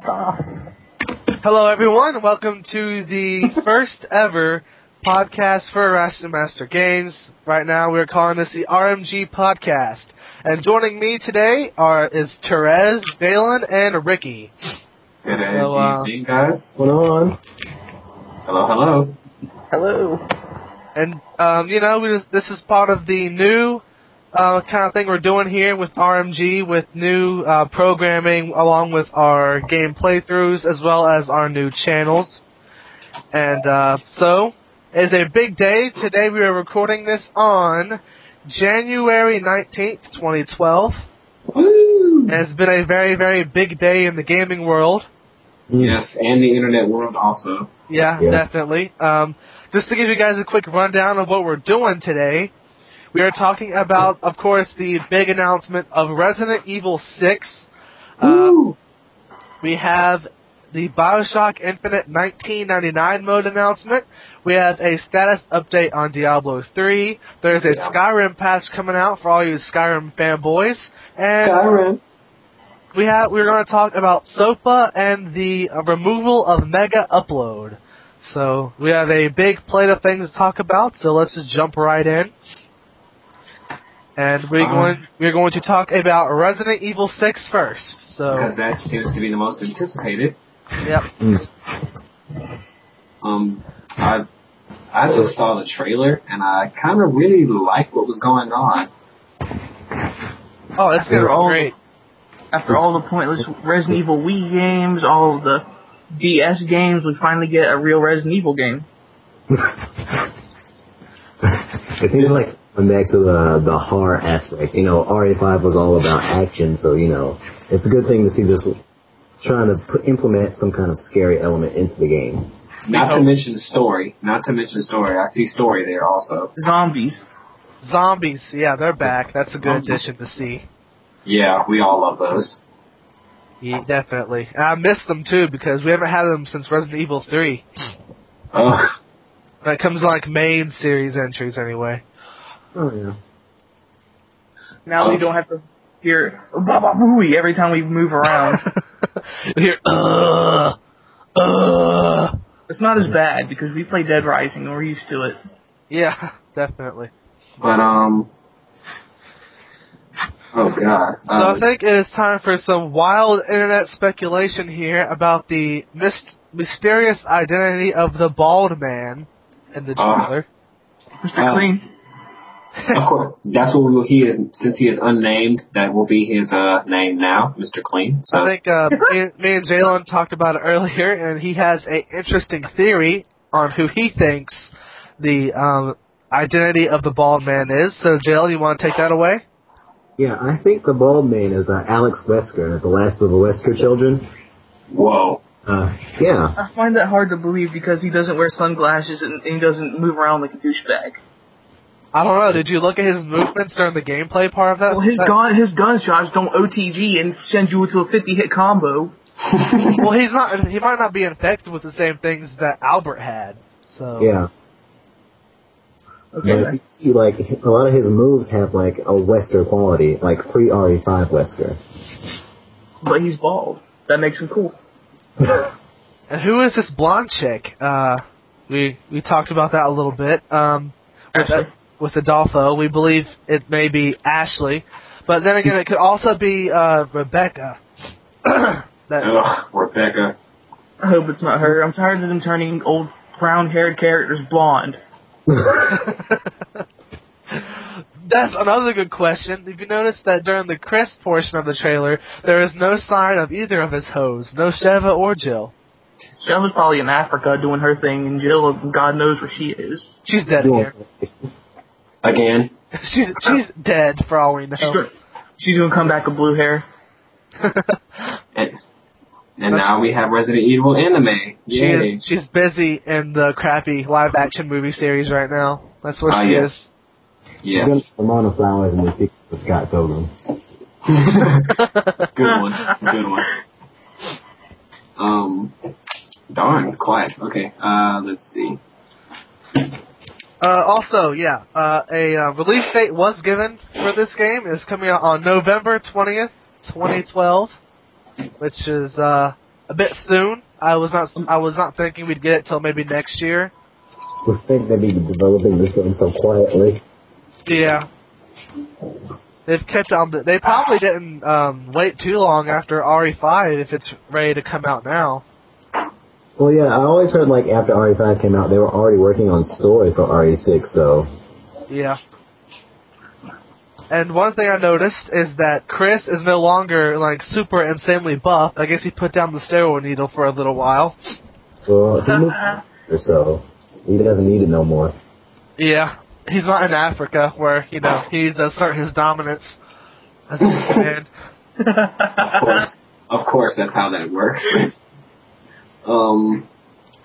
Hello, everyone. Welcome to the first ever podcast for RasterMasterGames. Right now, we're calling this the RMG Podcast. And joining me today is Terez, Jalen, and Ricky. Good evening, guys. What's going on? Hello. Hello. And, this is part of the new kind of thing we're doing here with RMG, with new programming along with our game playthroughs as well as our new channels. And so, it's a big day. Today we are recording this on January 19th, 2012. Woo! And it's been a very, very big day in the gaming world. Yes, and the internet world also. Yeah. Definitely. Just to give you guys a quick rundown of what we're doing today, we are talking about, of course, the big announcement of Resident Evil 6. We have the BioShock Infinite 1999 mode announcement. We have a status update on Diablo 3. There's a Skyrim patch coming out for all you Skyrim fanboys. And Skyrim. we're going to talk about SOPA and the removal of Mega Upload. So we have a big plate of things to talk about, so let's just jump right in. And we're going to talk about Resident Evil 6 first. So because that seems to be the most anticipated. Yep. I just saw the trailer and I kind of really liked what was going on. Oh, it's gonna be great. After all the pointless Resident Evil Wii games, all of the DS games, we finally get a real Resident Evil game. It seems like going back to the horror aspect. RE5 was all about action, so, it's a good thing to see this trying to implement some kind of scary element into the game. Not to mention story. I see story there also. Zombies, yeah, they're back. That's a good addition to see. Yeah, we all love those. Yeah, definitely. I miss them, too, because we haven't had them since Resident Evil 3. Ugh. When it comes to, main series entries, anyway. Oh, yeah. Now we don't have to hear "Baba Booey" every time we move around. We hear It's not as bad because we play Dead Rising and we're used to it. Yeah, definitely. But, oh god. So I think it is time for some wild internet speculation here about the mysterious identity of the bald man in the trailer. Mr. Clean. Of course, that's what he is. Since he is unnamed, that will be his name now, Mr. Clean. So. I think me and Jalen talked about it earlier, and he has an interesting theory on who he thinks the identity of the bald man is. So, Jalen, you want to take that away? Yeah, I think the bald man is Alex Wesker, the last of the Wesker children. Whoa. Yeah. I find that hard to believe because he doesn't wear sunglasses and he doesn't move around like a douchebag. I don't know. Did you look at his movements during the gameplay part of that? Well, his gunshots don't OTG and send you into a 50-hit combo. Well, he might not be infected with the same things that Albert had. So yeah. Okay. But you see, a lot of his moves have a Wesker quality, like pre-RE5 Wesker. But he's bald. That makes him cool. And who is this blonde chick? We talked about that a little bit. With Adolfo, we believe it may be Ashley, but then again, it could also be Rebecca. Rebecca. I hope it's not her. I'm tired of them turning old brown-haired characters blonde. That's another good question. If you notice that during the Chris portion of the trailer, there is no sign of either of his hoes, no Sheva or Jill. Sheva's probably in Africa doing her thing, and Jill, God knows where she is. She's dead again. Again? She's dead for all we know. She's gonna come back with blue hair. And now we have Resident Evil anime. She's busy in the crappy live-action movie series right now. That's where she is. Yes. She's going to Ramona Flowers in the sequel to Scott Pilgrim. Good one. Darn, quiet. Okay, let's see. Also, a release date was given for this game. It's coming out on November 20th, 2012, which is a a bit soon. I was not thinking we'd get it till maybe next year. We think they'd be developing this game so quietly. Yeah. They've kept on. They probably didn't wait too long after RE5 if it's ready to come out now. Well, yeah, I always heard like after RE5 came out, they were already working on story for RE6. So. Yeah. And one thing I noticed is that Chris is no longer like super insanely buff. I guess he put down the steroid needle for a little while. Well, he moved so he doesn't need it no more. Yeah. He's not in Africa where, he's asserting his dominance as a man. Of course, that's how that works. I'm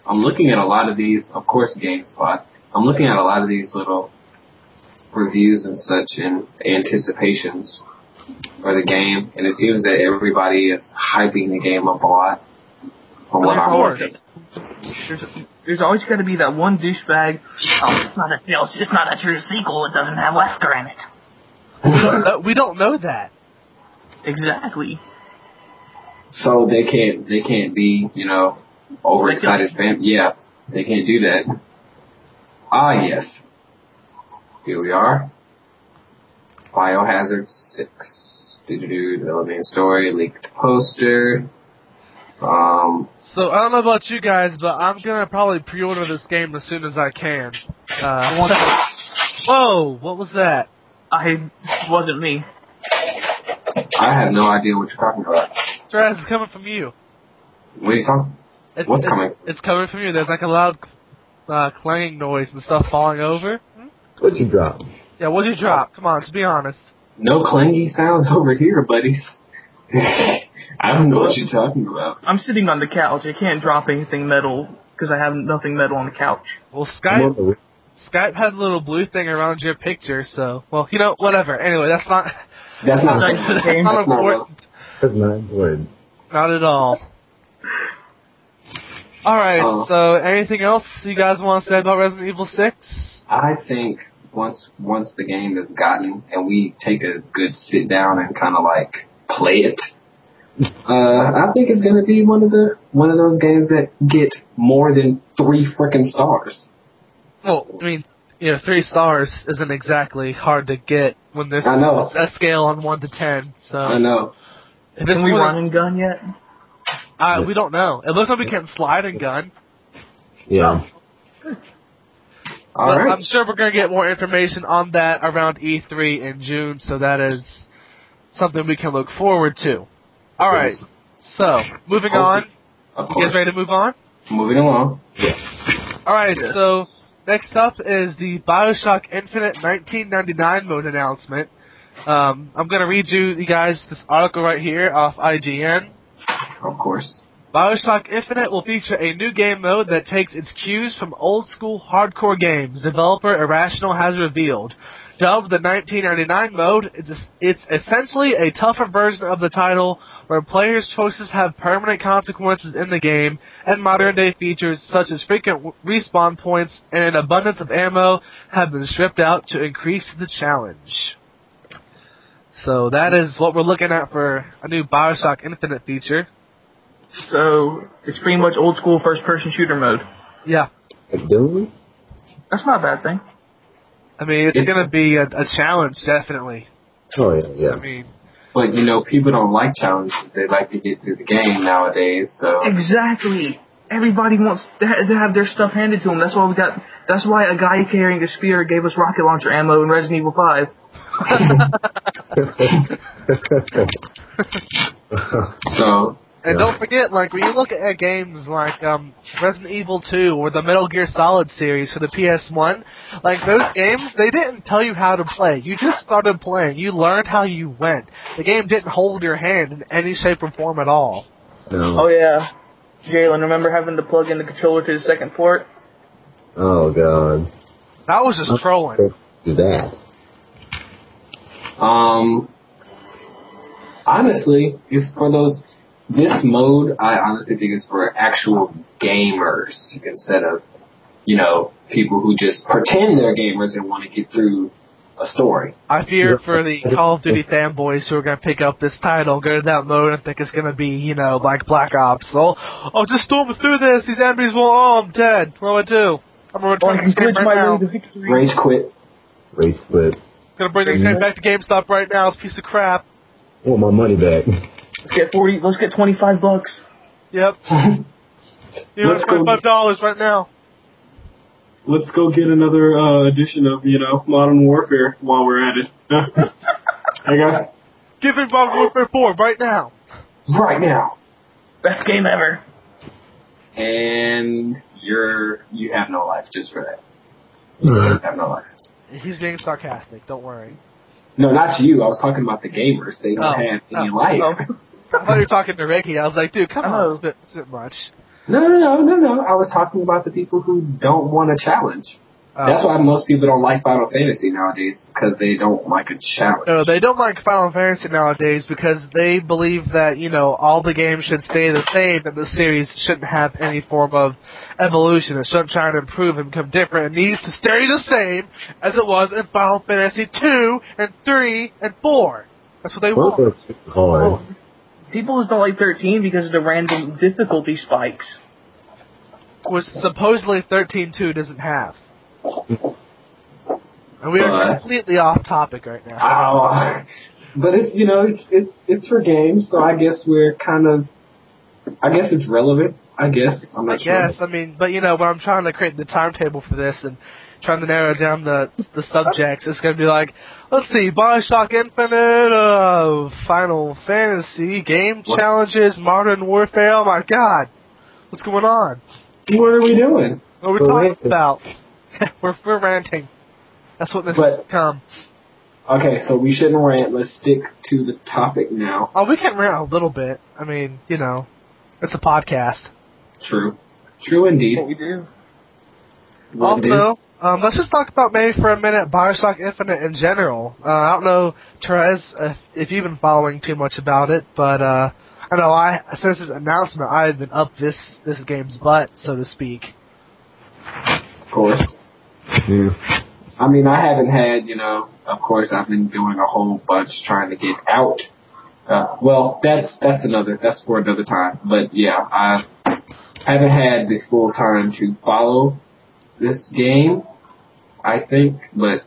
looking at a lot of these, of course, GameSpot. I'm looking at a lot of these little reviews and such and anticipations for the game, and it seems that everybody is hyping the game up a lot. From what I'm watching. There's always got to be that one douchebag. Oh, it's not a true sequel. It doesn't have Wesker in it. We don't know that. Exactly. So they can't be, overexcited fans. Yeah, they can't do that. Ah, yes. Here we are. Biohazard 6. Developing story, leaked poster. So I don't know about you guys, but I'm gonna probably pre-order this game as soon as I can. Whoa! What was that? It wasn't me. I have no idea what you're talking about. Terez, it's coming from you. What are you talking? What's coming? It's coming from you. There's like a loud clanging noise and stuff falling over. What'd you drop? Yeah, what'd you drop? Come on, to be honest. No clangy sounds over here, buddies. I don't know what you're talking about. I'm sitting on the couch. I can't drop anything metal because I have nothing metal on the couch. Well, Skype had a little blue thing around your picture, so whatever. Anyway, that's not important. That's not important. Not at all. All right. So, anything else you guys want to say about Resident Evil 6? I think once the game is gotten and we take a good sit down and kind of like play it. I think it's going to be one of those games that get more than 3 freaking stars. Well, I mean, 3 stars isn't exactly hard to get when there's a scale on 1 to 10. So I know. Can we run and gun yet? We don't know. It looks like we can slide and gun. Yeah. All right. I'm sure we're going to get more information on that around E3 in June, so that is something we can look forward to. All right, so moving on. You guys ready to move on? Moving along. Yes. All right, so next up is the BioShock Infinite 1999 mode announcement. I'm going to read you guys this article right here off IGN. Of course. BioShock Infinite will feature a new game mode that takes its cues from old-school hardcore games, developer Irrational has revealed. Dubbed the 1999 mode, it's essentially a tougher version of the title, where players' choices have permanent consequences in the game, and modern-day features such as frequent respawn points and an abundance of ammo have been stripped out to increase the challenge. So that is what we're looking at for a new BioShock Infinite feature. So it's pretty much old-school first-person shooter mode. Yeah. Doom? That's not a bad thing. I mean, it's going to be a challenge, definitely. Oh, yeah. I mean, but, people don't like challenges. They like to get through the game nowadays, so... Exactly. Everybody wants to have their stuff handed to them. That's why a guy carrying a spear gave us rocket launcher ammo in Resident Evil 5. So... And don't forget, like, when you look at games like Resident Evil 2 or the Metal Gear Solid series for the PS1, like, those games, they didn't tell you how to play. You just started playing. You learned how you went. The game didn't hold your hand in any shape or form at all. No. Oh, yeah. Jalen, remember having to plug in the controller to the second port? Oh, God. That was just trolling. Do that. Honestly, it's for those... This mode, I honestly think is for actual gamers instead of, people who just pretend they're gamers and want to get through a story. I fear for the Call of Duty fanboys who are going to pick up this title, go to that mode, and think it's going to be, you know, like Black Ops. Oh, just storm through this. These enemies will. Oh, I'm dead. What do I do? I'm going to return this game right now. Rage quit. Rage quit. Going to bring this game back to GameStop right now. It's a piece of crap. I want my money back. Let's get $25. Yep. You want $25 right now. Let's go get another edition of, you know, Modern Warfare while we're at it. Hey, guys. Give me Modern Warfare 4 right now. Right now. Best game ever. And you have no life just for that. You have no life. He's being sarcastic. Don't worry. No, not you. I was talking about the gamers. They don't have any life. I thought you were talking to Ricky. I was like, dude, come on. It's a bit much. No. I was talking about the people who don't want a challenge. That's why most people don't like Final Fantasy nowadays, because they don't like a challenge. No, they don't like Final Fantasy nowadays because they believe that, you know, all the games should stay the same and the series shouldn't have any form of evolution. It shouldn't try to improve and become different. It needs to stay the same as it was in Final Fantasy 2 and 3 and 4. That's what they want. Hard. People just don't like 13 because of the random difficulty spikes. Which supposedly 13.2 doesn't have. And we are completely off topic right now. But it's, you know, it's for games, so I guess we're kind of, I guess it's relevant. I guess. I'm not sure. Yes, I mean, but you know, when I'm trying to create the timetable for this and trying to narrow down the subjects, it's going to be like, let's see, Bioshock Infinite, Final Fantasy, game challenges, Modern Warfare. Oh my God, what's going on? What are we doing? What are we talking about? we're ranting. That's what this has become. Okay, so we shouldn't rant. Let's stick to the topic now. Oh, we can rant a little bit. I mean, you know, it's a podcast. True indeed. What we do. Also, let's just talk about maybe for a minute Bioshock Infinite in general. I don't know, Terez, if you've been following too much about it, but I know since its announcement, I have been up this game's butt, so to speak. Of course. Yeah. I mean, I haven't had, you know, of course, I've been doing a whole bunch trying to get out. Well, that's for another time. But yeah, I haven't had the full time to follow this game, I think, but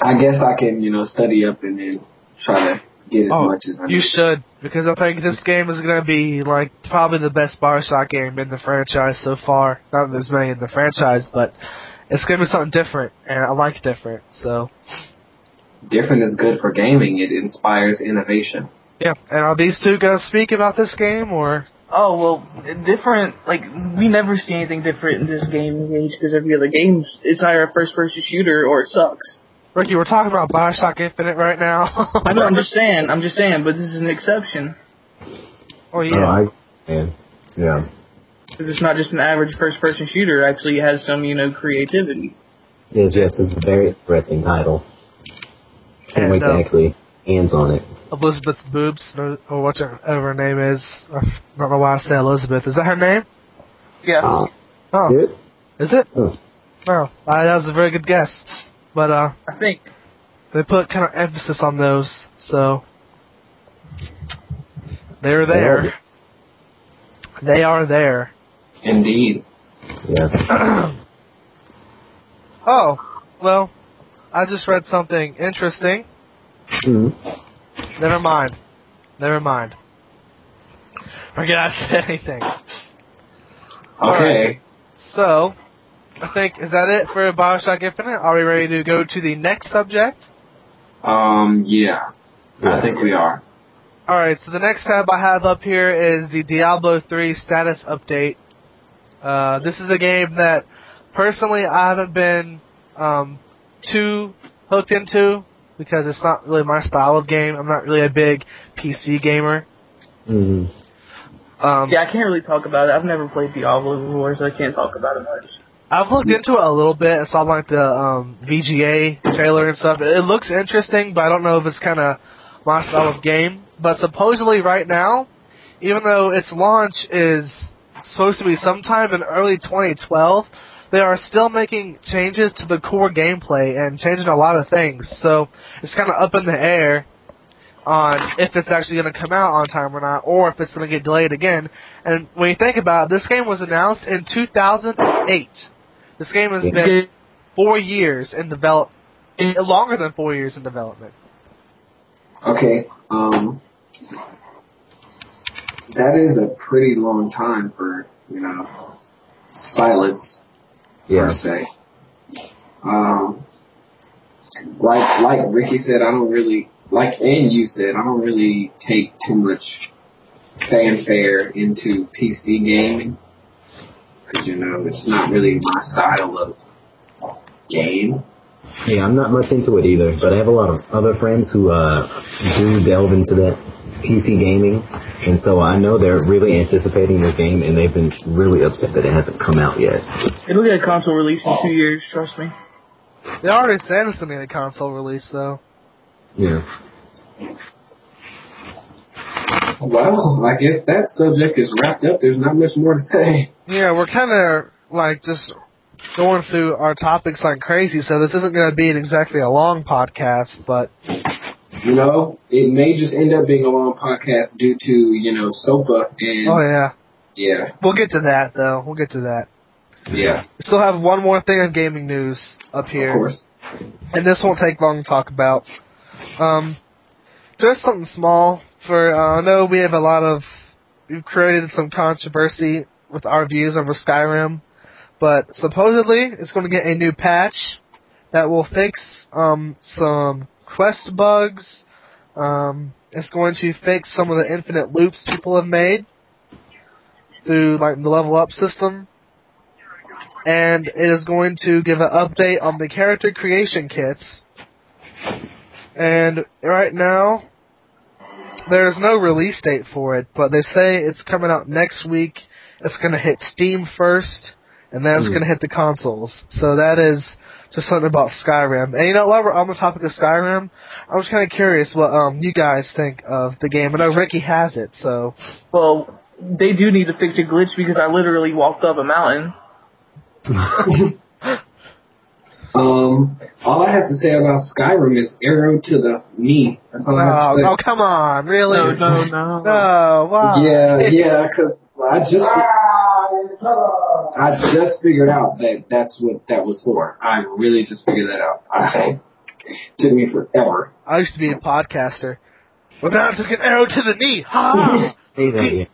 I guess I can, you know, study up and then try to get as much as I can. You should, because I think this game is going to be, like, probably the best Bioshock game in the franchise so far. Not that there's many in the franchise, but it's going to be something different, and I like different, so. Different is good for gaming. It inspires innovation. Yeah, and are these two going to speak about this game, or? Oh, well, different, like, we never see anything different in this game and age because every other game, it's either a first-person shooter or it sucks. Ricky, we're talking about Bioshock Infinite right now. I know, I'm just saying, but this is an exception. Oh, yeah. Yeah. Because it's not just an average first-person shooter, it actually has some, you know, creativity. Yes, it's a very interesting title. Can't wait to actually hands on it. Elizabeth's boobs, or whatever her name is. I don't know why I say Elizabeth. Is that her name? Yeah. Is it? Oh. No, that was a very good guess. But I think they put kind of emphasis on those, so they're there. They are there. Indeed. Yes. Oh, well, I just read something interesting. Mm-hmm. Never mind. Forget I said anything. Okay. Right. So, I think, is that it for Bioshock Infinite? Are we ready to go to the next subject? Yeah. I think we are. Alright, so the next tab I have up here is the Diablo 3 status update. This is a game that, personally, I haven't been too hooked into, because it's not really my style of game. I'm not really a big PC gamer. Mm-hmm. Yeah, I can't really talk about it. I've never played Diablo before, so I can't talk about it much. I've looked into it a little bit. I saw like the VGA trailer and stuff. It looks interesting, but I don't know if it's kind of my style of game. But supposedly right now, even though its launch is supposed to be sometime in early 2012, they are still making changes to the core gameplay and changing a lot of things. So it's kind of up in the air on if it's actually going to come out on time or not, or if it's going to get delayed again. And when you think about it, this game was announced in 2008. This game has been 4 years in development, longer than 4 years in development. Okay, that is a pretty long time for, silence, per se. Like Ricky said, and you said, I don't really take too much fanfare into PC gaming. Because, it's not really my style of game. Yeah, I'm not much into it either, but I have a lot of other friends who do delve into that PC gaming, and so I know they're really anticipating this game, and they've been really upset that it hasn't come out yet. It'll get a console release in 2 years, trust me. They already said it's going to be a console release, though. Yeah. Well, I guess that subject is wrapped up. There's not much more to say. Yeah, we're kind of, just going through our topics like crazy, so this isn't going to be exactly a long podcast, but... it may just end up being a long podcast due to, SOPA and... Oh, yeah. Yeah. We'll get to that, though. We'll get to that. Yeah. We still have one more thing on gaming news up here. Of course. And this won't take long to talk about. Just something small for, I know we've created some controversy with our views over Skyrim, but supposedly it's going to get a new patch that will fix some quest bugs. It's going to fix some of the infinite loops people have made through the level up system. And it is going to give an update on the character creation kits. And right now, there's no release date for it, but they say it's coming out next week. It's going to hit Steam first, and then it's going to hit the consoles. So that is just something about Skyrim. And while we're on the topic of Skyrim, I was kind of curious what you guys think of the game. I know Ricky has it, so... Well, they do need to fix a glitch because I literally walked up a mountain. All I have to say about Skyrim is arrow to the knee. That's all I have to say. Oh, come on, really? No. No, why? Yeah, because I just figured out that that's what that was for. I really just figured that out. It took me forever. I used to be a podcaster. Well, now I took an arrow to the knee. Ha! Say that, yeah.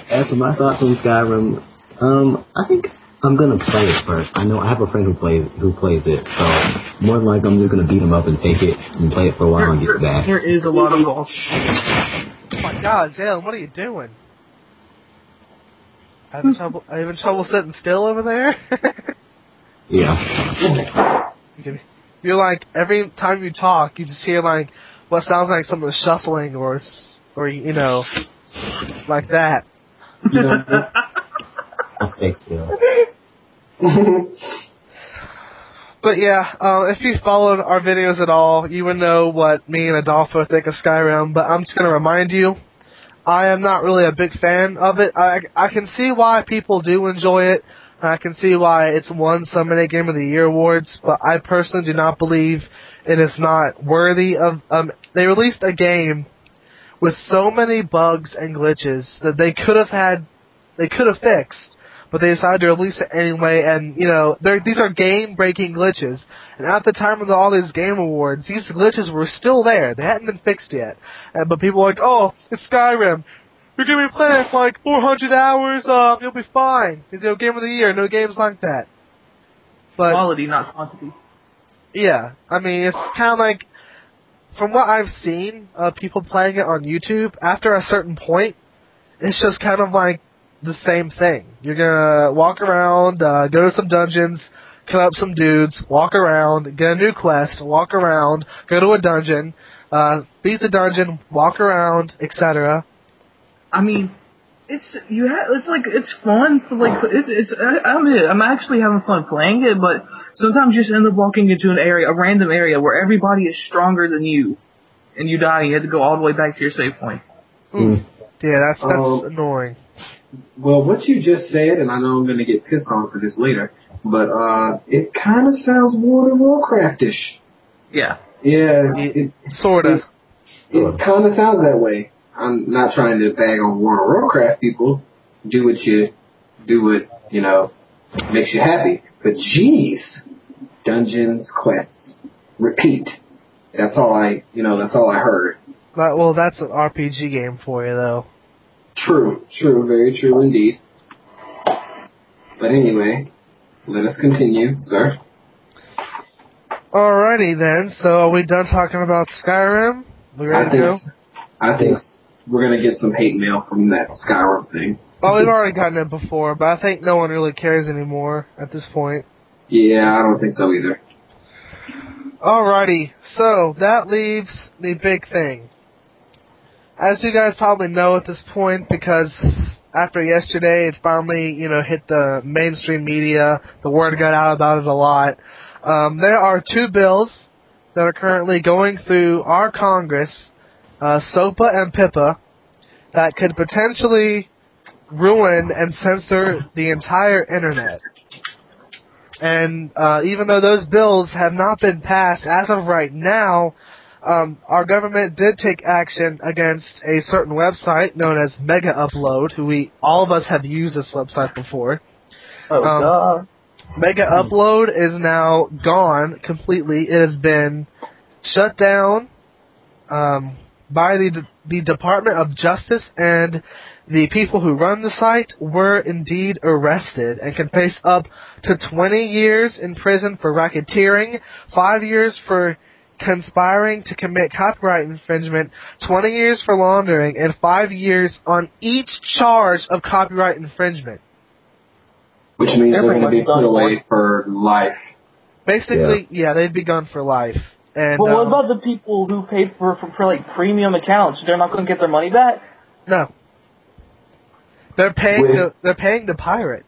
As for my thoughts on Skyrim, I think I'm gonna play it first. I know I have a friend who plays it, so more than likely I'm just gonna beat him up and take it and play it for a while and get back. There is a lot of balls. Oh my God, Jalen, what are you doing? Having trouble sitting still over there? Yeah. You're like, every time you talk, you just hear what sounds like something shuffling or like that. I'll stay still. But yeah, if you followed our videos at all, you would know what me and Adolfo think of Skyrim, but I'm just going to remind you, I am not really a big fan of it. I can see why people do enjoy it, and I can see why it's won so many Game of the Year awards, but I personally do not believe it is not worthy of... they released a game with so many bugs and glitches that they could have fixed, but they decided to release it anyway, and, these are game-breaking glitches. And at the time of all these game awards, these glitches were still there. They hadn't been fixed yet. But people were like, oh, it's Skyrim. You're going to be playing it for 400 hours, you'll be fine. It's Game of the Year, no games like that. But quality, not quantity. Yeah, I mean, it's kind of from what I've seen of people playing it on YouTube, after a certain point, it's just kind of the same thing. You're gonna walk around, go to some dungeons, kill up some dudes, walk around, get a new quest, walk around, go to a dungeon, beat the dungeon, walk around, etc. I mean, it's fun. I'm actually having fun playing it, but sometimes you just end up walking into a random area where everybody is stronger than you, and you die. And you have to go all the way back to your save point. Yeah, that's annoying. Well, what you just said, and I know I'm going to get pissed on for this later, but it kind of sounds World of Warcraft-ish. Yeah. Yeah. Sort of. It kind of sounds that way. I'm not trying to bag on World of Warcraft people. Do what makes you happy. But jeez, dungeons, quests, repeat. That's all I heard. Well, that's an RPG game for you, though. True, very true indeed. But anyway, let us continue, sir. Alrighty then, so are we done talking about Skyrim? We ready to go? I think we're going to get some hate mail from that Skyrim thing. Well, we've already gotten it before, but I think no one really cares anymore at this point. Yeah, I don't think so either. Alrighty, so that leaves the big thing. As you guys probably know at this point, because after yesterday it finally, hit the mainstream media, the word got out about it a lot. There are two bills that are currently going through our Congress, SOPA and PIPA, that could potentially ruin and censor the entire internet. And even though those bills have not been passed as of right now, our government did take action against a certain website known as Mega Upload, who all of us have used this website before. Mega Upload is now gone completely. It has been shut down by the Department of Justice, and the people who run the site were indeed arrested and can face up to 20 years in prison for racketeering, 5 years for conspiring to commit copyright infringement, 20 years for laundering, and 5 years on each charge of copyright infringement. Which means they're going to be put away for life. Basically, yeah, they'd be gone for life. And, but what about the people who paid for premium accounts? They're not going to get their money back? No. They're paying the pirate.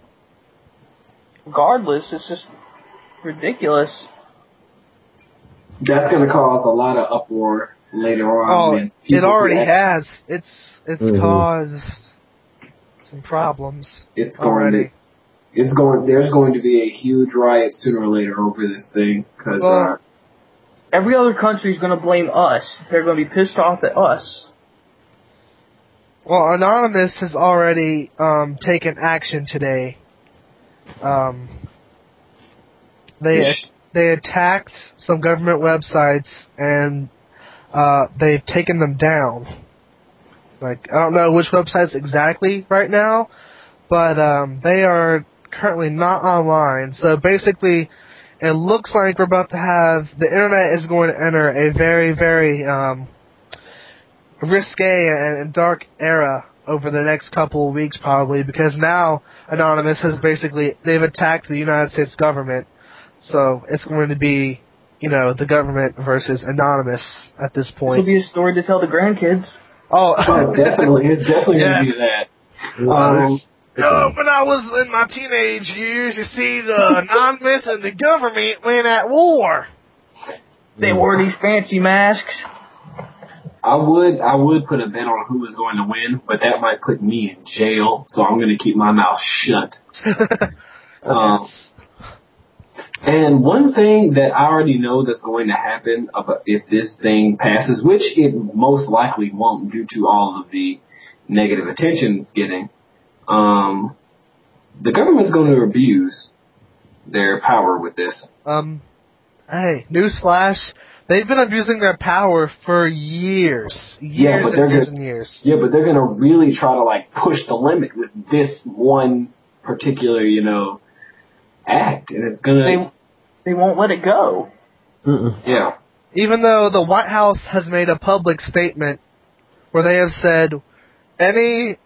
Regardless, it's just ridiculous. That's going to cause a lot of uproar later on. Oh, it already has. It's caused some problems. There's going to be a huge riot sooner or later over this thing because every other country is going to blame us. They're going to be pissed off at us. Well, Anonymous has already taken action today. They attacked some government websites and they've taken them down. Like, I don't know which websites exactly right now, but they are currently not online. So basically, it looks like we're about to have the internet is going to enter a very, very risque and dark era over the next couple of weeks probably, because now Anonymous they've attacked the United States government. So it's going to be, the government versus Anonymous at this point. This will be a story to tell the grandkids. Oh, definitely. It's definitely going to be that. When I was in my teenage years, you see, the Anonymous and the government went at war. They wore these fancy masks. I would put a bet on who was going to win, but that might put me in jail, so I'm going to keep my mouth shut. And one thing that I already know that's going to happen if this thing passes, which it most likely won't due to all of the negative attention it's getting, the government's going to abuse their power with this. Hey, newsflash. They've been abusing their power for years. Yeah, but they're going to really try to push the limit with this one particular, act, and it's gonna. They won't let it go. Yeah. Even though the White House has made a public statement where they have said any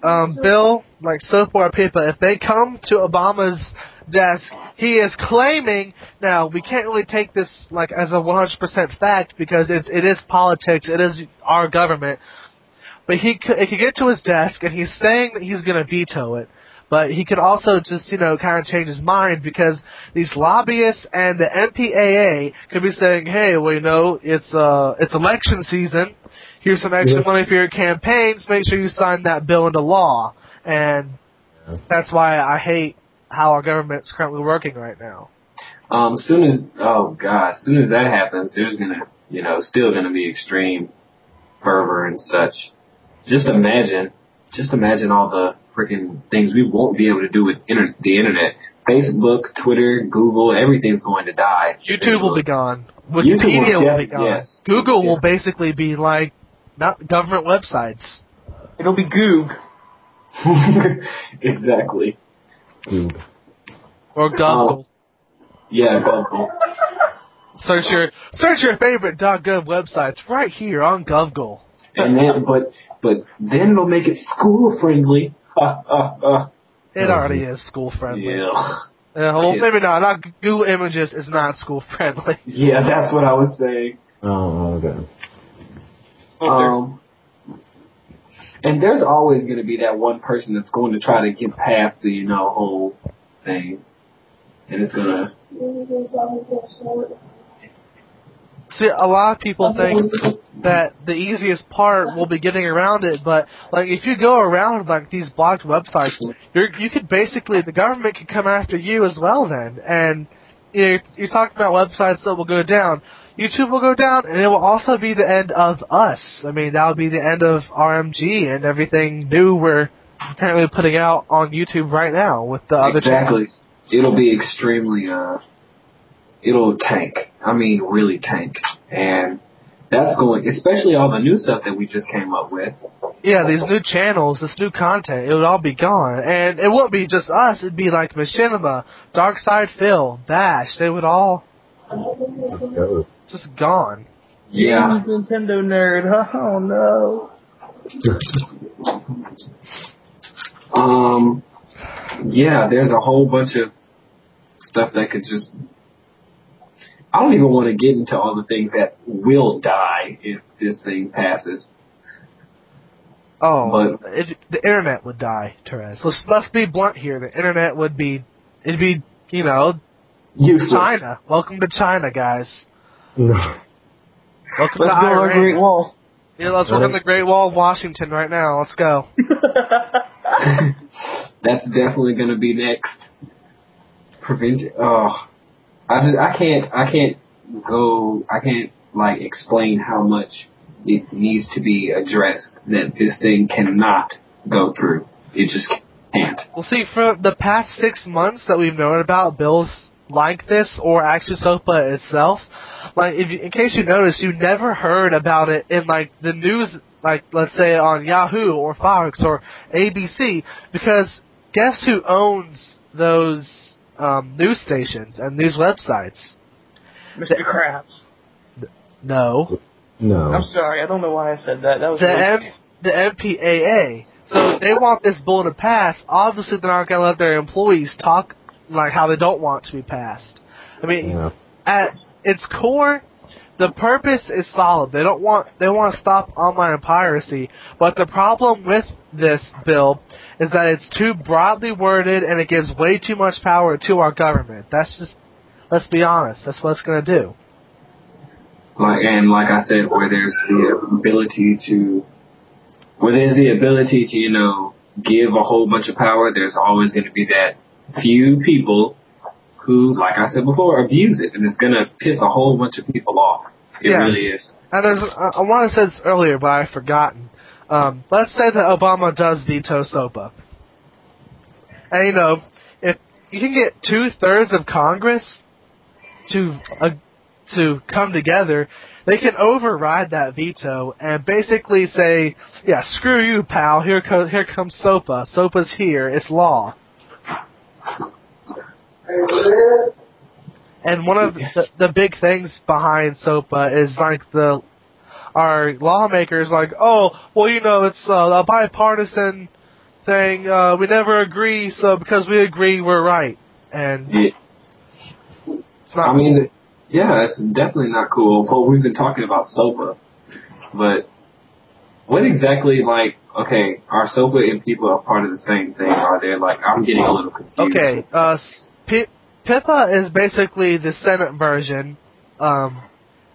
bill like SOPA or PIPA, if they come to Obama's desk, he is claiming. Now we can't really take this as a 100% fact because it is politics. It is our government. But it could get to his desk and he's saying that he's going to veto it. But he could also just, kind of change his mind because these lobbyists and the MPAA could be saying, hey, well, it's election season. here's some extra money for your campaigns, make sure you sign that bill into law. And that's why I hate how our government's currently working right now. Soon as that happens, there's still gonna be extreme fervor and such. Just imagine all the freaking things we won't be able to do with the internet. Facebook, Twitter, Google, everything's going to die. YouTube will be gone. Wikipedia will be gone. Yes. Google will basically be like not government websites. It'll be Goog. Exactly. Or Google. Yeah, Google. Search your favorite .gov websites right here on Google. And then, but then it'll make it school friendly. It already is school friendly. Yeah. Well, maybe not. Not Google Images is not school friendly. Yeah, that's what I was saying. Oh, okay. And there's always going to be that one person that's going to try to get past the whole thing, and it's gonna. See, a lot of people think that the easiest part will be getting around it, but like if you go around like these blocked websites, you could basically the government could come after you as well then. And you talked about websites that will go down. YouTube will go down, and it will also be the end of us. I mean, that would be the end of RMG and everything new we're currently putting out on YouTube right now with the other channels. It'll be extremely it'll tank. I mean, really tank. And that's going, especially all the new stuff that we just came up with. Yeah, these new channels, this new content, it would all be gone. And it wouldn't be just us. It'd be like Machinima, Darkside Phil, Bash. They would all just gone. Yeah. Nintendo nerd. Oh, no. Yeah, there's a whole bunch of stuff that could just... I don't even want to get into all the things that will die if this thing passes. Oh, the internet would die, Terez. Let's be blunt here. The internet would be, useless. China. Welcome to China, guys. No. Welcome Let's to go Iran. on the Great Wall. Yeah, let's work on the Great Wall of Washington right now. Let's go. That's definitely going to be next. I can't explain how much it needs to be addressed that this thing cannot go through. It just can't. Well, see, for the past 6 months that we've known about bills like this, or actually SOPA itself, like in case you noticed, you never heard about it in like the news, like let's say on Yahoo or Fox or ABC, because guess who owns those news stations and news websites? Mr. Krabs. No. I'm sorry, I don't know why I said that. That was the MPAA. So they want this bill to pass. Obviously, they're not going to let their employees talk like how they don't want to be passed. I mean, at its core, the purpose is solid. They want to stop online piracy, but the problem with this bill is that it's too broadly worded and it gives way too much power to our government. That's just, let's be honest, that's what it's going to do. Like I said, where there's the ability to, give a whole bunch of power, there's always going to be that few people who, like I said before, abuse it, and it's going to piss a whole bunch of people off. It really is. And I want to say this earlier, but I've forgotten. Let's say that Obama does veto SOPA. And, if you can get 2/3 of Congress to come together, they can override that veto and basically say, yeah, screw you, pal, here comes SOPA. SOPA's here, it's law. And one of the big things behind SOPA is like our lawmakers like, oh, well, it's a bipartisan thing. We never agree, so because we agree, we're right. And it's not. It's definitely not cool. Well, we've been talking about SOPA, but what exactly, are SOPA and people a part of the same thing? Are they I'm getting a little confused. Okay, PIPA is basically the Senate version,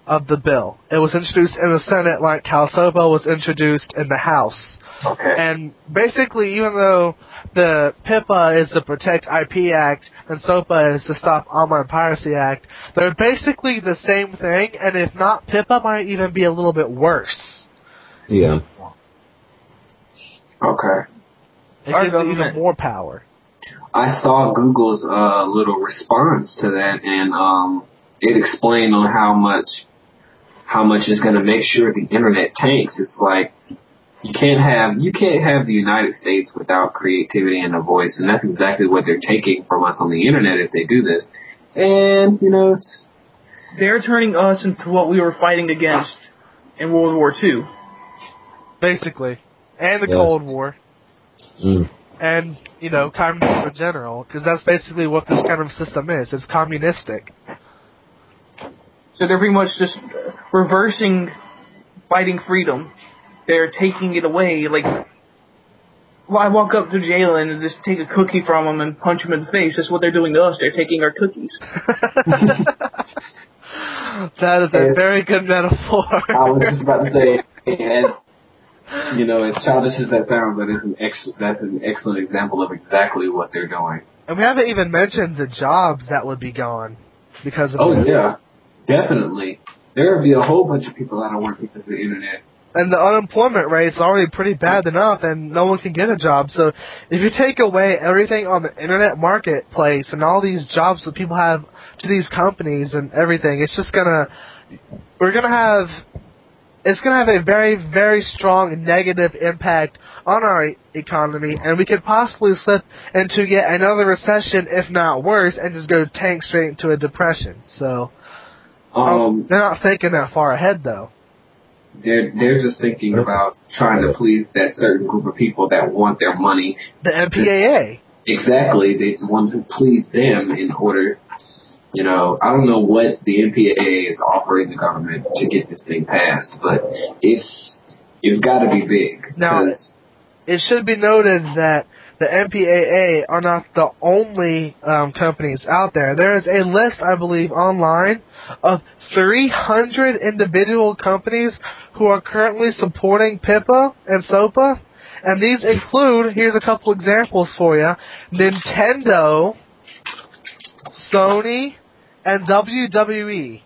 of the bill. It was introduced in the Senate like how SOPA was introduced in the House. Okay. And basically, even though the PIPA is the Protect IP Act and SOPA is the Stop Online Piracy Act, they're basically the same thing, and if not, PIPA might even be a little bit worse. Yeah. Okay. It gives them even more power. I saw Google's little response to that, and it explained on how much is going to make sure the internet tanks. It's like you can't have the United States without creativity and a voice, and that's exactly what they're taking from us on the internet if they do this. And they're turning us into what we were fighting against in World War II. Basically, and the Cold War. Mm. And, communism in general, because that's basically what this kind of system is. It's communistic. So they're pretty much just reversing fighting freedom. They're taking it away. Like, I walk up to Jalen and just take a cookie from him and punch him in the face. That's what they're doing to us. They're taking our cookies. That is a very good metaphor. I was just about to say, as childish as that sounds, that's an excellent example of exactly what they're doing. And we haven't even mentioned the jobs that would be gone because of this. Oh, yeah. Definitely. There would be a whole bunch of people out of work because of the internet. And the unemployment rate's already pretty bad enough, and no one can get a job. So if you take away everything on the internet marketplace and all these jobs that people have to these companies and everything, it's gonna have a very, very strong negative impact on our economy, and we could possibly slip into yet another recession, if not worse, and just go tank straight into a depression. So they're not thinking that far ahead, though. They're just thinking about trying to please that certain group of people that want their money. The MPAA. Exactly. They want to please them in order. I don't know what the MPAA is offering the government to get this thing passed, but it's got to be big. Now, it should be noted that the MPAA are not the only companies out there. There is a list, I believe, online of 300 individual companies who are currently supporting PIPA and SOPA, and these include, here's a couple examples for you, Nintendo, Sony, and WWE.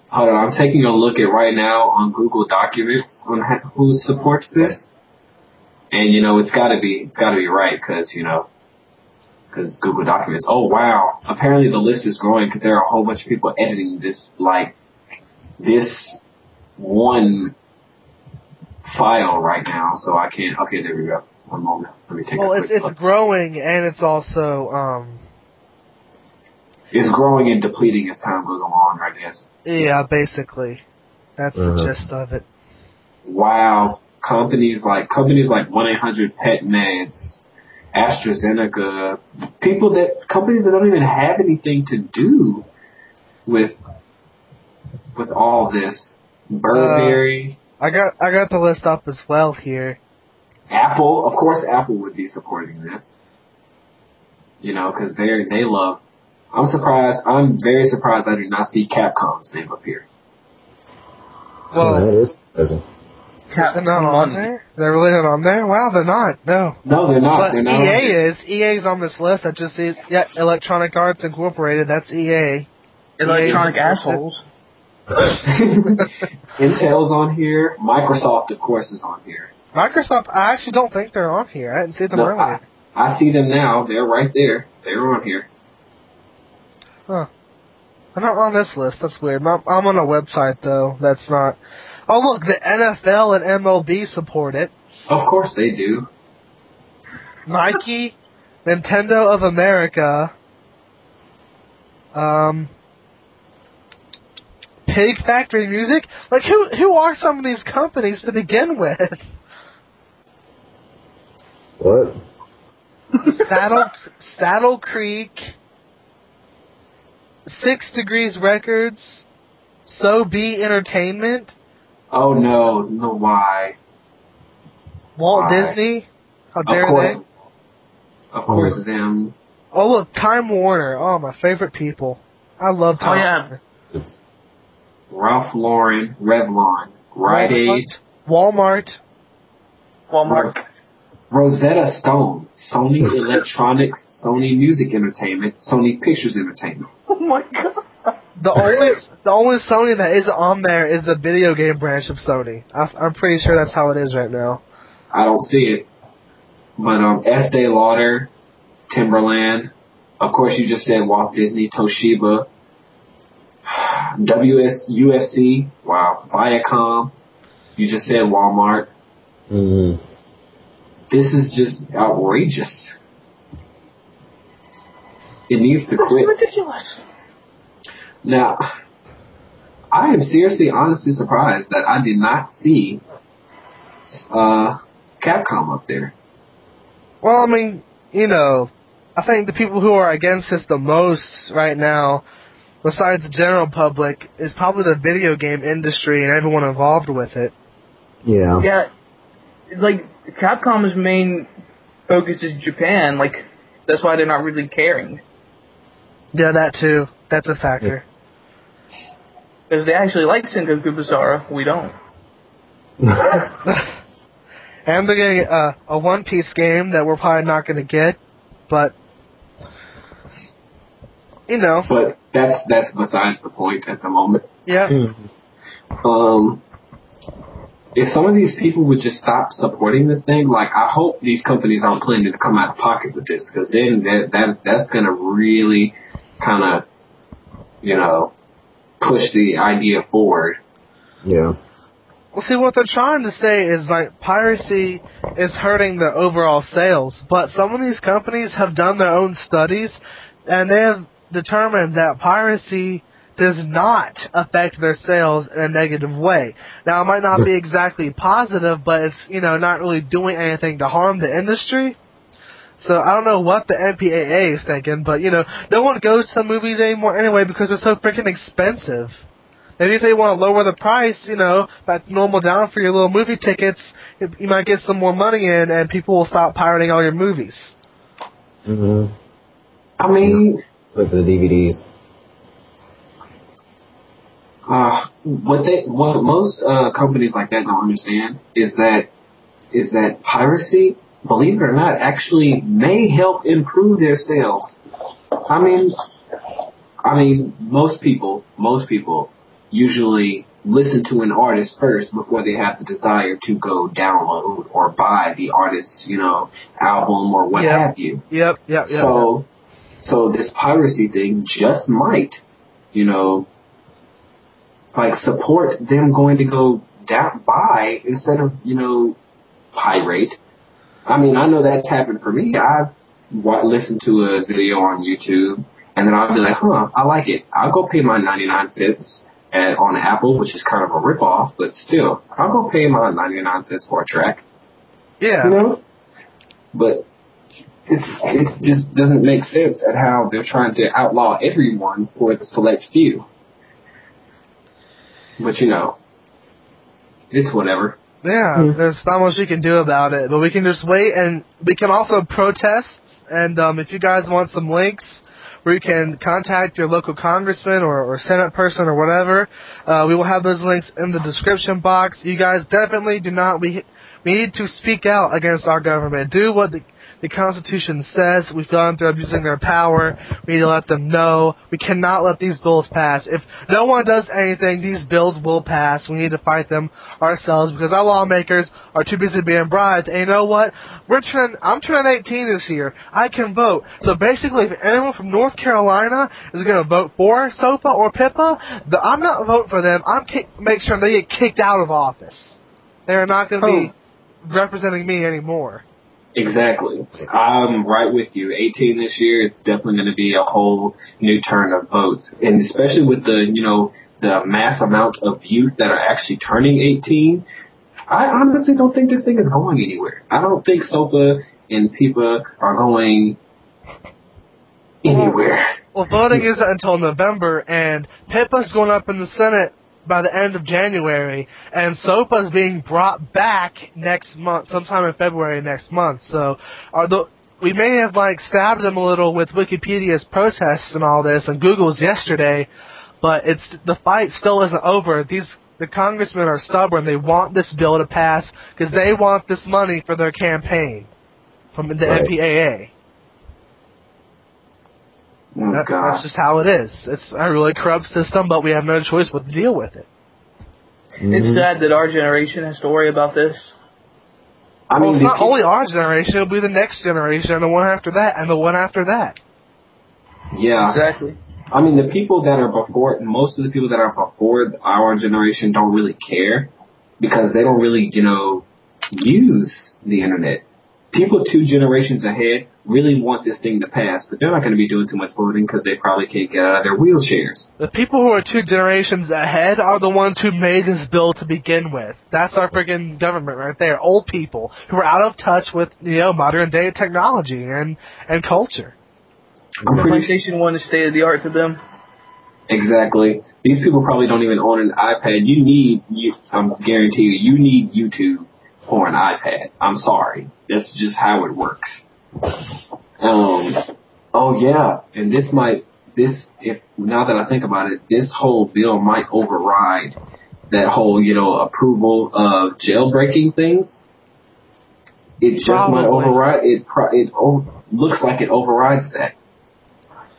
Hold on, I'm taking a look at right now on Google Documents on who supports this, and it's got to be right because Google Documents. Oh wow! Apparently the list is growing because there are a whole bunch of people editing this one file right now. So I can't. Okay, there we go. One moment. Let me take. It's growing, and it's also It's growing and depleting as time goes along, I guess. Yeah, basically. That's the gist of it. Wow. Companies like 1-800-PET-MEDS, AstraZeneca, companies that don't even have anything to do with all this. Burberry. I got the list up as well here. Apple, of course Apple would be supporting this. Because they love. I'm very surprised I did not see Capcom's name up here. Well, that is present. They're not on there? They're really not on there? Wow, they're not. No. No, they're not. But they're not EA is. EA's on this list. I just see, Electronic Arts Incorporated. That's EA. Electronic assholes. Intel's on here. Microsoft, of course, is on here. Microsoft, I actually don't think they're on here. I didn't see them earlier. I see them now. They're right there. They're on here. Huh. I'm not on this list. That's weird. I'm on a website, though. That's not... Oh, look, the NFL and MLB support it. Of course they do. Nike, Nintendo of America, Pig Factory Music. Like, who are some of these companies to begin with? What? Saddle Creek, 6 Degrees Records, So Be Entertainment. Oh no, why? Walt Disney. How dare they? Of course them. Oh look, Time Warner. Oh, my favorite people. I love Time Warner. Ralph Lauren, Revlon, Rite Aid, Walmart. Rosetta Stone, Sony Electronics, Sony Music Entertainment, Sony Pictures Entertainment. Oh my god. The only Sony that isn't on there is the video game branch of Sony. I'm pretty sure that's how it is right now. I don't see it. But Estee Lauder, Timberland, of course you just said Walt Disney, Toshiba, UFC, wow, Viacom, you just said Walmart. Mm-hmm. This is just outrageous. It needs to quit. This is ridiculous. Now, I am seriously, honestly surprised that I did not see Capcom up there. Well, I mean, you know, I think the people who are against this the most right now, besides the general public, is probably the video game industry and everyone involved with it. Yeah. Yeah, like, Capcom's main focus is Japan, like, that's why they're not really caring. Yeah, that too. That's a factor. Because they actually like Sengoku Basara, we don't. And they're getting a One Piece game that we're probably not going to get, but, you know. But that's besides the point at the moment. Yeah. If some of these people would just stop supporting this thing, like, I hope these companies aren't planning to come out of pocket with this, because then that's going to really kind of, you know, push the idea forward. Yeah. Well, see, what they're trying to say is, like, piracy is hurting the overall sales, but some of these companies have done their own studies, and they have determined that piracy does not affect their sales in a negative way. Now, it might not be exactly positive, but it's, you know, not really doing anything to harm the industry. So I don't know what the MPAA is thinking, but, you know, no one goes to movies anymore anyway because they're so freaking expensive. Maybe if they want to lower the price, you know, back to normal down for your little movie tickets, you might get some more money in and people will stop pirating all your movies. Mm-hmm. I mean... Like the DVDs. What most companies like that don't understand is that piracy, believe it or not, actually may help improve their sales. I mean, most people usually listen to an artist first before they have the desire to go download or buy the artist's, you know, album or what have you. Yep. So this piracy thing just might, you know, like, support them going to go down, buy instead of, you know, pirate. I mean, I know that's happened for me. I've listened to a video on YouTube, and then I'll be like, I like it. I'll go pay my 99 cents on Apple, which is kind of a ripoff, but still, I'll go pay my 99 cents for a track. Yeah. You know? But it just doesn't make sense at how they're trying to outlaw everyone for the select few. But, you know, it's whatever. Yeah, there's not much we can do about it, but we can just wait, and we can also protest, and if you guys want some links where you can contact your local congressman or Senate person or whatever, we will have those links in the description box. You guys definitely do not, we need to speak out against our government. Do what the Constitution says. We feel like they're abusing their power. We need to let them know. We cannot let these bills pass. If no one does anything, these bills will pass. We need to fight them ourselves because our lawmakers are too busy being bribed. And you know what? I'm turning 18 this year. I can vote. So basically, if anyone from North Carolina is going to vote for SOPA or PIPA, I'm not voting for them. Make sure they get kicked out of office. They're not going to be representing me anymore. Exactly. I'm right with you. 18 this year, it's definitely going to be a whole new turn of votes. And especially with the, you know, the mass amount of youth that are actually turning 18, I honestly don't think this thing is going anywhere. I don't think SOPA and PIPA are going anywhere. Well, voting isn't until November, and PIPA's going up in the Senate by the end of January, and SOPA is being brought back next month, sometime in February next month. So we may have, like, stabbed them a little with Wikipedia's protests and all this, and Google's yesterday, But the fight still isn't over. The congressmen are stubborn. They want this bill to pass because they want this money for their campaign from the MPAA. That's just how it is. It's a really corrupt system, but we have no choice but to deal with it. It's sad that our generation has to worry about this. Well, it's not only our generation, it'll be the next generation, and the one after that, and the one after that. Yeah. Exactly. I mean, the people that are before, most of the people that are before our generation don't really care because they don't really, use the internet. People 2 generations ahead really want this thing to pass, but they're not going to be doing too much voting because they probably can't get out of their wheelchairs. The people who are 2 generations ahead are the ones who made this bill to begin with. That's our freaking government right there. Old people who are out of touch with, modern day technology and culture. PlayStation 1 is state of the art to them. Exactly. These people probably don't even own an iPad. I'm guarantee you need YouTube or an iPad. I'm sorry. That's just how it works. Oh yeah, and now that I think about it, this whole bill might override that whole, approval of jailbreaking things. It just might override it. Looks like it overrides that.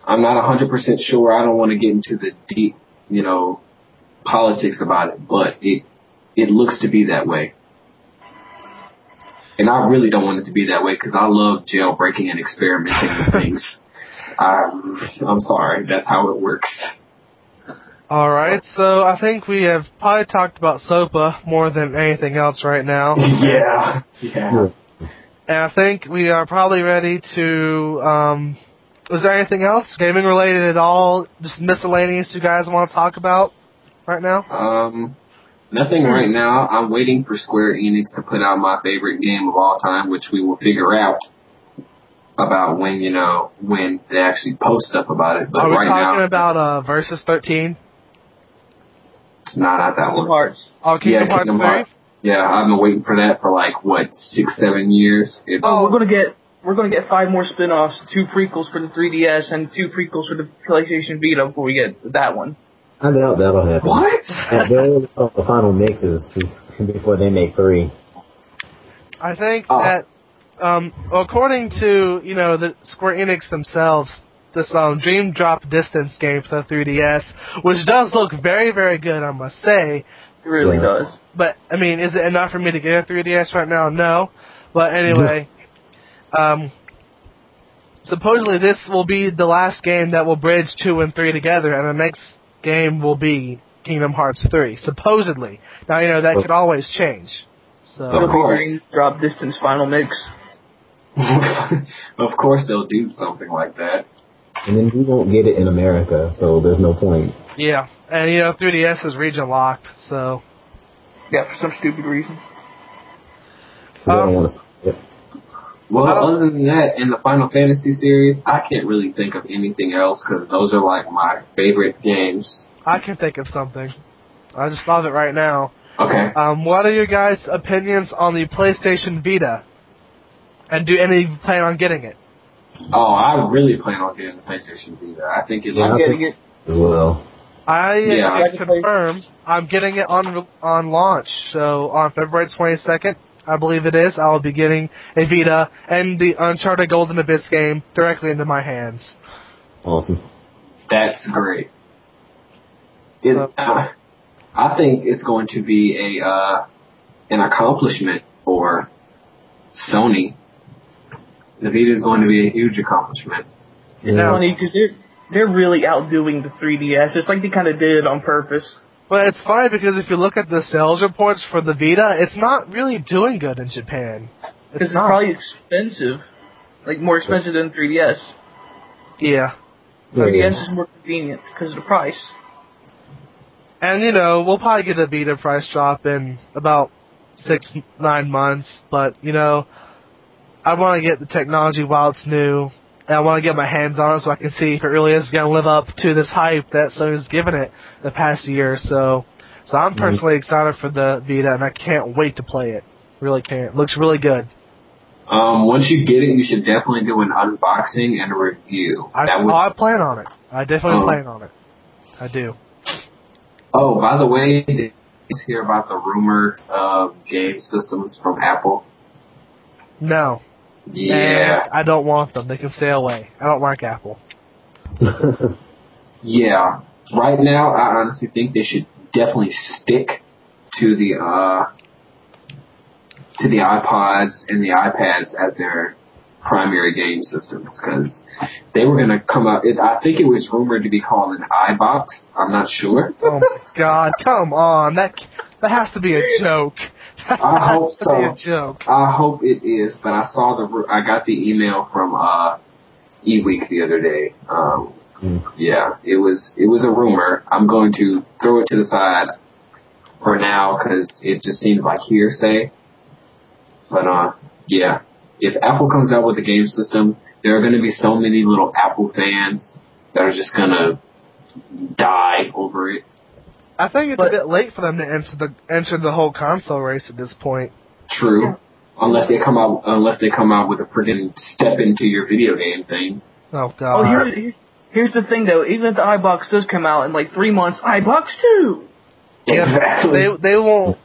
I'm not 100% sure. I don't want to get into the deep, politics about it, but it looks to be that way. And I really don't want it to be that way because I love jailbreaking and experimenting with things. I'm sorry. That's how it works. All right. So I think we have probably talked about SOPA more than anything else right now. Yeah. And I think we are probably ready to... is there anything else gaming related at all? Just miscellaneous you guys want to talk about right now? Nothing right now. I'm waiting for Square Enix to put out my favorite game of all time, which we will figure out about when they actually post stuff about it. But are we right talking now, about Versus 13? Nah, not that Kingdom one. Hearts. Oh, Kingdom Hearts 3? Yeah, I've been waiting for that for 6-7 years. We're gonna get 5 more spin-offs, 2 prequels for the 3DS and 2 prequels for the PlayStation Vita before we get that one. I doubt that'll happen. What? They'll the final mixes before they make 3. I think that, according to, the Square Enix themselves, this Dream Drop Distance game for the 3DS, which does look very, very good, I must say. It really does. But, I mean, is it enough for me to get a 3DS right now? No. But anyway, supposedly this will be the last game that will bridge 2 and 3 together, and the next game will be Kingdom Hearts 3, supposedly. Now, that could always change. So, of course. Drop Distance Final Mix. Of course they'll do something like that. And then we won't get it in America, so there's no point. Yeah, and 3DS is region locked, so... Yeah, for some stupid reason. So they don't want to... Well, other than that, in the Final Fantasy series, I can't really think of anything else because those are my favorite games. I can think of something. I just thought of it right now. Okay. What are your guys' opinions on the PlayStation Vita? And do any of you plan on getting it? Oh, I really plan on getting the PlayStation Vita. I think it's I'm getting it as well. I confirm I'm getting it on launch. So on February 22nd, I believe it is, I'll be getting a Vita and the Uncharted Golden Abyss game directly into my hands. Awesome. That's great. I think it's going to be an accomplishment for Sony. The Vita is going to be a huge accomplishment. It's funny because they're really outdoing the 3DS. It's like they kind of did it on purpose. But it's funny because if you look at the sales reports for the Vita, it's not really doing good in Japan. It's probably expensive. More expensive than 3DS. Yeah. 3DS is more convenient because of the price. And, we'll probably get a Vita price drop in about 6-9 months. But, I want to get the technology while it's new. And I want to get my hands on it so I can see if it really is going to live up to this hype that Sony's given it the past year or so. So I'm personally excited for the Vita, and I can't wait to play it. Really can't. It looks really good. Once you get it, you should definitely do an unboxing and a review. I plan on it. I definitely plan on it. I do. Oh, by the way, did you hear about the rumor of game systems from Apple? No. Yeah. And I don't want them. They can stay away. I don't like Apple. Yeah. Right now, I honestly think they should definitely stick to the iPods and the iPads as their primary game systems, because they were going to come out. I think it was rumored to be called an iBox. I'm not sure. Oh my God! Come on, that has to be a joke. That I hope has to be a joke. I hope it is, but I got the email from eWeek the other day. Yeah, it was a rumor. I'm going to throw it to the side for now because it just seems like hearsay. But yeah, if Apple comes out with a game system, there are going to be so many little Apple fans that are just going to die over it. I think it's a bit late for them to enter the whole console race at this point. True. Yeah. Unless they come out with a freaking step into your video game thing. Oh God. Here's the thing though. Even if the iBox does come out in like 3 months, iBox 2. Exactly. Yeah, they won't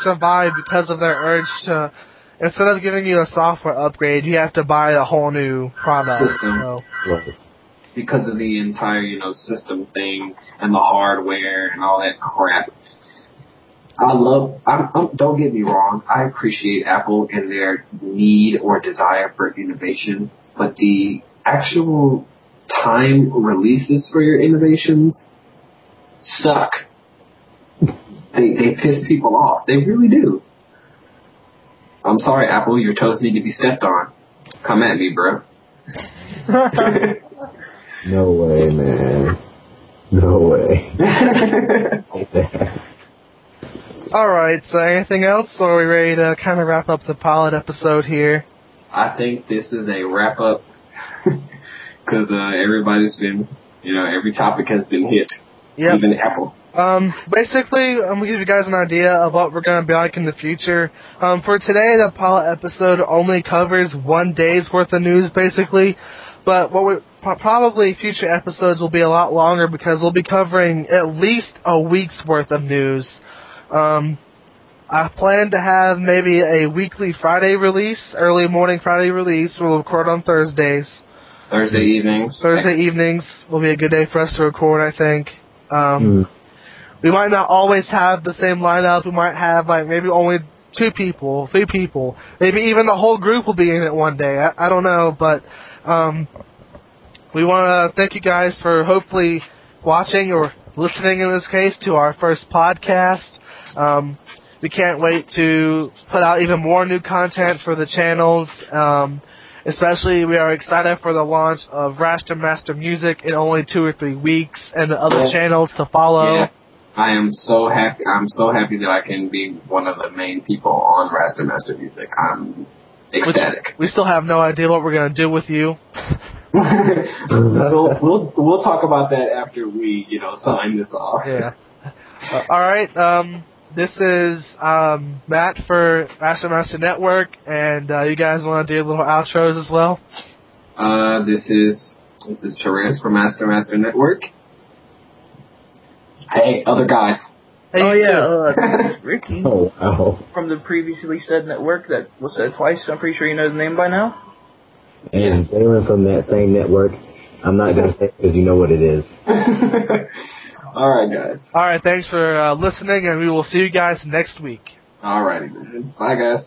survive because of their urge to. Instead of giving you a software upgrade, you have to buy a whole new product. System. So. Right. Because of the entire, system thing and the hardware and all that crap. Don't get me wrong, I appreciate Apple and their need or desire for innovation, but the actual time releases for your innovations suck. They piss people off. They really do. I'm sorry, Apple, your toes need to be stepped on. Come at me, bro. No way, man. No way. Alright, so anything else, or are we ready to kind of wrap up the pilot episode here? I think this is a wrap-up, because everybody's been, every topic has been hit, Yep. even Apple. Basically, I'm going to give you guys an idea of what we're going to be like in the future. For today, the pilot episode only covers 1 day's worth of news, basically. But probably future episodes will be a lot longer because we'll be covering at least a week's worth of news. I plan to have maybe a weekly Friday release, early morning Friday release. We'll record on Thursdays. Thursday evenings will be a good day for us to record, I think. We might not always have the same lineup. We might have maybe only 2 people, 3 people. Maybe even the whole group will be in it one day. I don't know, but we want to thank you guys for hopefully watching or listening in this case to our first podcast. We can't wait to put out even more new content for the channels. Especially, we are excited for the launch of RasterMasterMusic in only 2 or 3 weeks, and the other channels to follow. Yes. I am so happy. I'm so happy that I can be one of the main people on RasterMasterMusic. I'm ecstatic. We still have no idea what we're going to do with you. We'll talk about that after we, sign this off. Yeah. All right. This is Matt for RasterMaster Network, and you guys want to do little outros as well? This is Terez for RasterMaster Network. Hey, other guys. Hey, This is Ricky Oh, wow. from the previously said network that was said twice. I'm pretty sure you know the name by now. And Jalen from that same network. I'm not going to say it because you know what it is. All right, guys. All right, thanks for listening, and we will see you guys next week. All righty, man. Bye, guys.